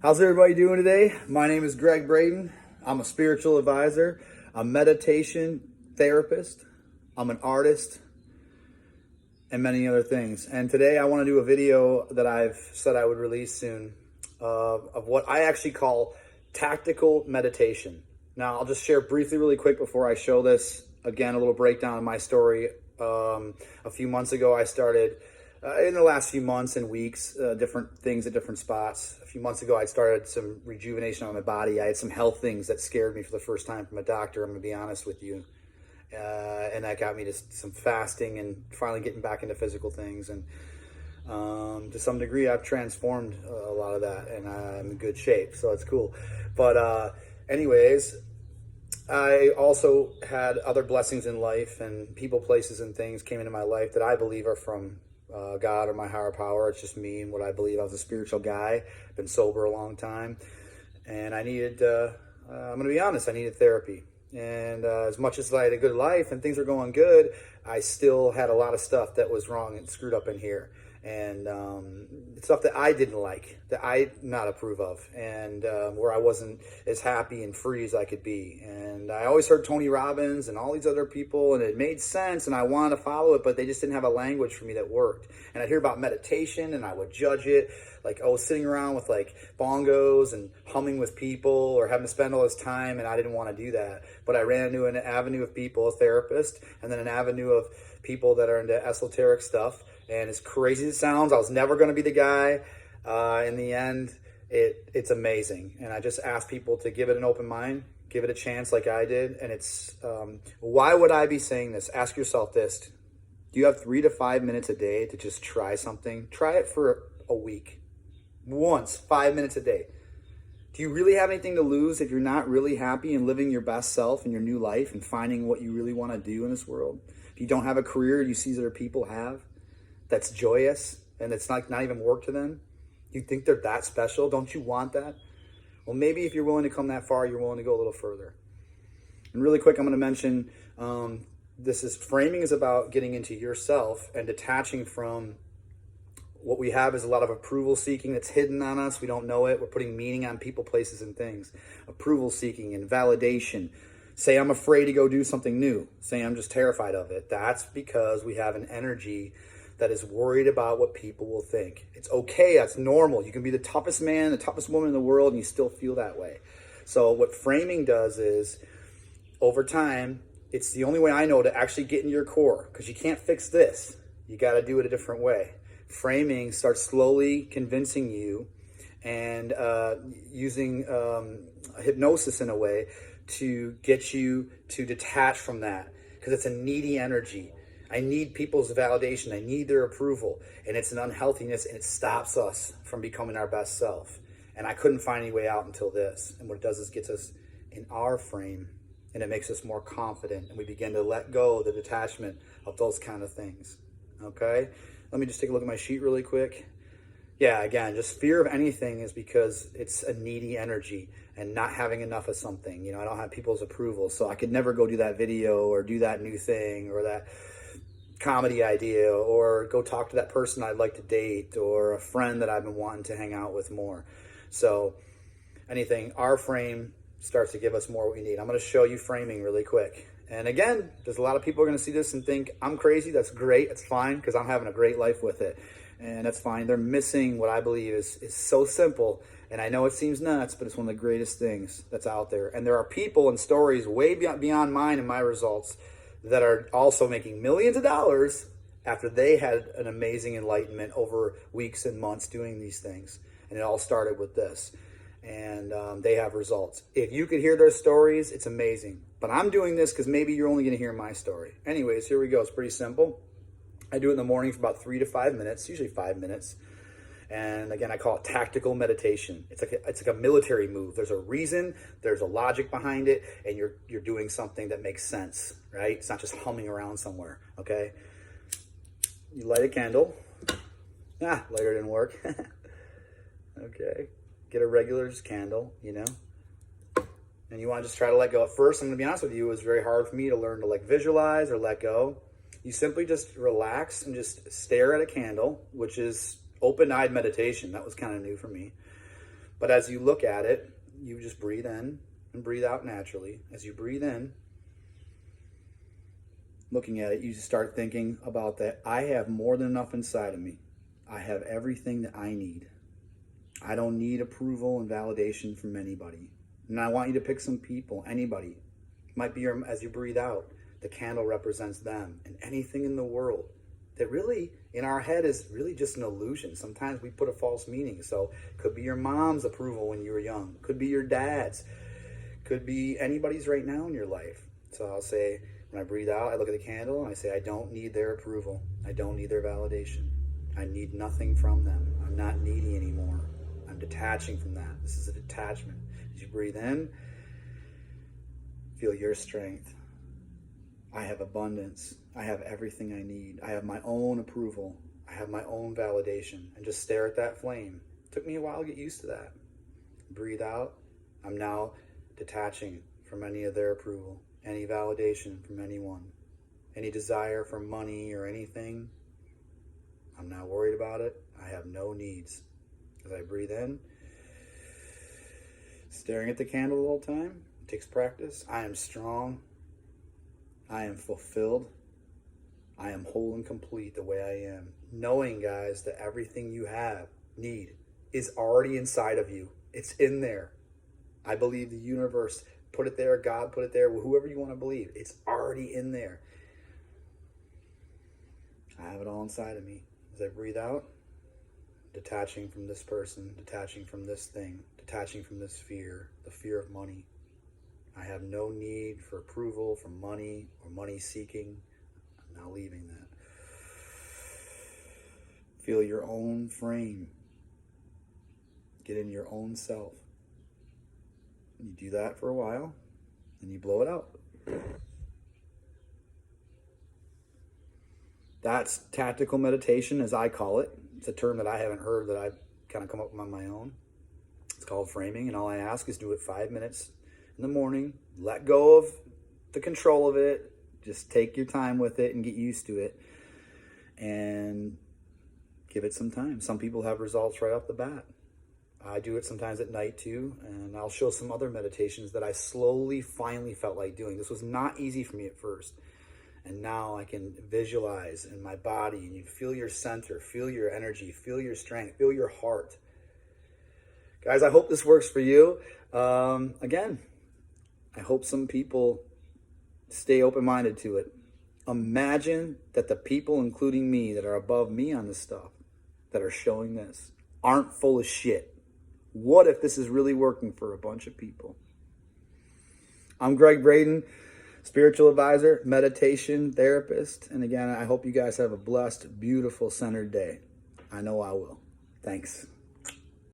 How's everybody doing today? My name is Greg Braden. I'm a spiritual advisor, a meditation therapist, I'm an artist, and many other things. And today I want to do a video that I've said I would release soon of what I actually call tactical meditation. Now, I'll just share briefly really quick before I show this. Again, a little breakdown of my story. A few months ago, I started in the last few months and weeks, different things at different spots. A few months ago, I started some rejuvenation on my body. I had some health things that scared me for the first time from a doctor, I'm going to be honest with you. And that got me to some fasting and finally getting back into physical things. And to some degree, I've transformed a lot of that, and I'm in good shape, so it's cool. But anyways, I also had other blessings in life, and people, places, and things came into my life that I believe are from God or my higher power. It's just me and what I believe. I was a spiritual guy, been sober a long time, and I needed, I'm going to be honest, I needed therapy. And as much as I had a good life and things were going good, I still had a lot of stuff that was wrong and screwed up in here. And stuff that I didn't like, that I did not approve of, and where I wasn't as happy and free as I could be. And I always heard Tony Robbins and all these other people, and it made sense, and I wanted to follow it, but they just didn't have a language for me that worked. And I'd hear about meditation, and I would judge it, like, oh, sitting around with like bongos and humming with people or having to spend all this time, and I didn't want to do that. But I ran into an avenue of people, a therapist, and then an avenue of people that are into esoteric stuff. And as crazy as it sounds, I was never going to be the guy. In the end, it's amazing. And I just ask people to give it an open mind, give it a chance like I did. And it's, why would I be saying this? Ask yourself this. Do you have 3 to 5 minutes a day to just try something? Try it for a week. Once, 5 minutes a day. Do you really have anything to lose if you're not really happy and living your best self in your new life and finding what you really want to do in this world? If you don't have a career you see other people have, that's joyous, and it's not even work to them, you think they're that special? Don't you want that? Well, maybe if you're willing to come that far, you're willing to go a little further. And really quick, I'm going to mention, framing is about getting into yourself and detaching from what we have is a lot of approval seeking that's hidden on us. We don't know it. We're putting meaning on people, places, and things. Approval seeking and validation. Say I'm afraid to go do something new. Say I'm just terrified of it. That's because we have an energy that is worried about what people will think. It's okay, that's normal. You can be the toughest man, the toughest woman in the world, and you still feel that way. So what framing does is, over time, it's the only way I know to actually get into your core, because you can't fix this. You got to do it a different way. Framing starts slowly convincing you and using hypnosis in a way to get you to detach from that, because it's a needy energy. I need people's validation. I need their approval. And it's an unhealthiness, and it stops us from becoming our best self. And I couldn't find any way out until this. And what it does is gets us in our frame, and it makes us more confident. And we begin to let go the detachment of those kind of things. Okay? Let me just take a look at my sheet really quick. Yeah, again, just fear of anything is because it's a needy energy and not having enough of something. You know, I don't have people's approval, so I could never go do that video or do that new thing or that comedy idea or go talk to that person I'd like to date or a friend that I've been wanting to hang out with more. So anything, our frame starts to give us more what we need. I'm going to show you framing really quick. And again, there's a lot of people are going to see this and think I'm crazy. That's great. It's fine, because I'm having a great life with it. And that's fine. They're missing what I believe is so simple. And I know it seems nuts, but it's one of the greatest things that's out there. And there are people and stories way beyond mine and my results that are also making millions of dollars after they had an amazing enlightenment over weeks and months doing these things. And it all started with this. And they have results. If you could hear their stories, it's amazing. But I'm doing this because maybe you're only going to hear my story. Anyways, here we go. It's pretty simple. I do it in the morning for about 3 to 5 minutes, usually 5 minutes. And again, I call it tactical meditation. It's like a military move. There's a reason, there's a logic behind it, and you're doing something that makes sense, right? It's not just humming around somewhere, okay? You light a candle. Lighter didn't work. Okay. Get a regular candle, you know? And you want to just try to let go. At first, I'm going to be honest with you, it was very hard for me to learn to like visualize or let go. You simply just relax and just stare at a candle, which is open-eyed meditation. That was kind of new for me. But as you look at it, you just breathe in and breathe out naturally. As you breathe in, looking at it, you just start thinking about that. I have more than enough inside of me. I have everything that I need. I don't need approval and validation from anybody. And I want you to pick some people, anybody. Might be your, as you breathe out, the candle represents them. And anything in the world that really, in our head, is really just an illusion. Sometimes we put a false meaning. So it could be your mom's approval when you were young. Could be your dad's. Could be anybody's right now in your life. So I'll say, when I breathe out, I look at the candle and I say, I don't need their approval. I don't need their validation. I need nothing from them. I'm not needy anymore. I'm detaching from that. This is a detachment. As you breathe in, feel your strength. I have abundance. I have everything I need. I have my own approval. I have my own validation. And just stare at that flame. It took me a while to get used to that. Breathe out. I'm now detaching from any of their approval, any validation from anyone, any desire for money or anything. I'm not worried about it. I have no needs. As I breathe in, staring at the candle the whole time, it takes practice. I am strong. I am fulfilled. I am whole and complete the way I am. Knowing, guys, that everything you need, is already inside of you. It's in there. I believe the universe put it there, God put it there, whoever you want to believe. It's already in there. I have it all inside of me. As I breathe out, detaching from this person, detaching from this thing, detaching from this fear, the fear of money. I have no need for approval from money or money seeking. I'm now leaving that. Feel your own frame. Get in your own self. You do that for a while, and you blow it out. That's tactical meditation, as I call it. It's a term that I haven't heard, that I've kind of come up with on my own. It's called framing, and all I ask is do it 5 minutes in the morning. Let go of the control of it. Just take your time with it and get used to it. And give it some time. Some people have results right off the bat. I do it sometimes at night too, and I'll show some other meditations that I slowly, finally felt like doing. This was not easy for me at first. And now I can visualize in my body, and you feel your center, feel your energy, feel your strength, feel your heart. Guys, I hope this works for you. Again, I hope some people stay open-minded to it. Imagine that the people, including me, that are above me on this stuff, that are showing this, aren't full of shit. What if this is really working for a bunch of people? I'm Greg Braden, spiritual advisor, meditation therapist. And again, I hope you guys have a blessed, beautiful, centered day. I know I will. Thanks.